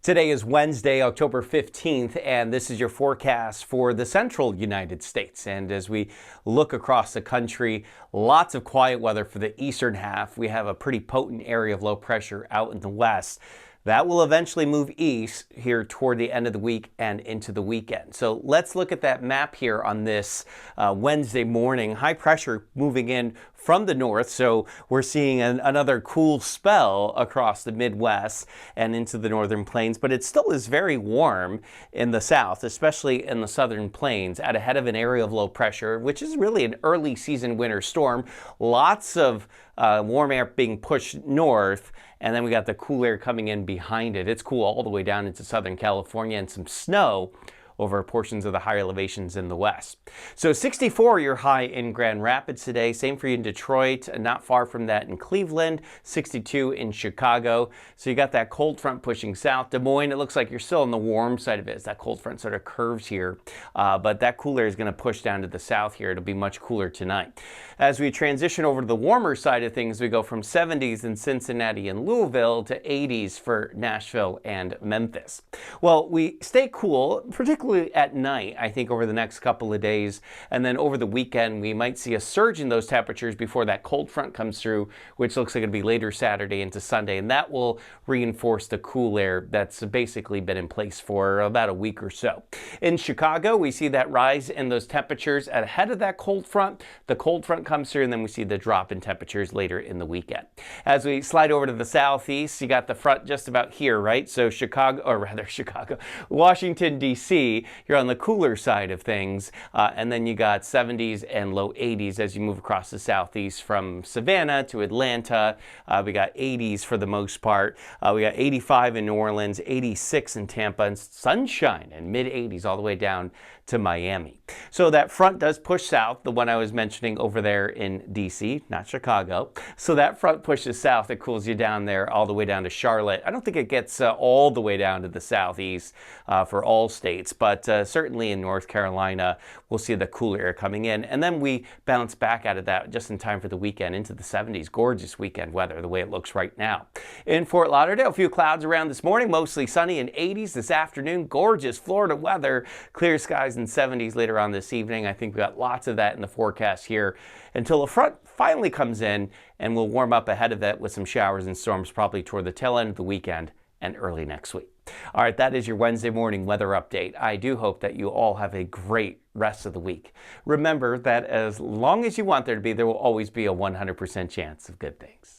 Today is Wednesday, October 15th, and this is your forecast for the central United States. And as we look across the country, lots of quiet weather for the eastern half. We have a pretty potent area of low pressure out in the west. That will eventually move east here toward the end of the week and into the weekend. So let's look at that map here on this Wednesday morning. High pressure moving in from the north, so we're seeing another cool spell across the Midwest and into the northern plains, but it still is very warm in the south, especially in the southern plains, at ahead of an area of low pressure, which is really an early season winter storm. Lots of warm air being pushed north, and then we got the cool air coming in behind it. It's cool all the way down into Southern California, and some snow over portions of the higher elevations in the west. So 64 your high in Grand Rapids today. Same for you in Detroit, not far from that in Cleveland. 62 in Chicago. So you got that cold front pushing south. Des Moines, it looks like you're still on the warm side of it as that cold front sort of curves here. But that cool air is going to push down to the south here. It'll be much cooler tonight. As we transition over to the warmer side of things, we go from 70s in Cincinnati and Louisville to 80s for Nashville and Memphis. Well, we stay cool, particularly at night, I think, over the next couple of days. And then over the weekend, we might see a surge in those temperatures before that cold front comes through, which looks like it'll be later Saturday into Sunday. And that will reinforce the cool air that's basically been in place for about a week or so. In Chicago, we see that rise in those temperatures ahead of that cold front. The cold front comes through, and then we see the drop in temperatures later in the weekend. As we slide over to the southeast, you got the front just about here, right? So Washington, D.C., you're on the cooler side of things, and then you got 70s and low 80s as you move across the southeast from Savannah to Atlanta. We got 80s for the most part. We got 85 in New Orleans, 86 in Tampa, and sunshine and mid 80s all the way down to Miami. So that front does push south, the one I was mentioning over there in DC, not Chicago. So that front pushes south. It cools you down there all the way down to Charlotte. I don't think it gets all the way down to the southeast for all states, but certainly in North Carolina, we'll see the cooler air coming in. And then we bounce back out of that just in time for the weekend into the 70s. Gorgeous weekend weather, the way it looks right now. In Fort Lauderdale, a few clouds around this morning, mostly sunny and 80s this afternoon. Gorgeous Florida weather, clear skies and 70s later on this evening. I think we got lots of that in the forecast here until the front finally comes in, and we'll warm up ahead of that with some showers and storms probably toward the tail end of the weekend and early next week. All right, that is your Wednesday morning weather update. I do hope that you all have a great rest of the week. Remember that as long as you want there to be, there will always be a 100% chance of good things.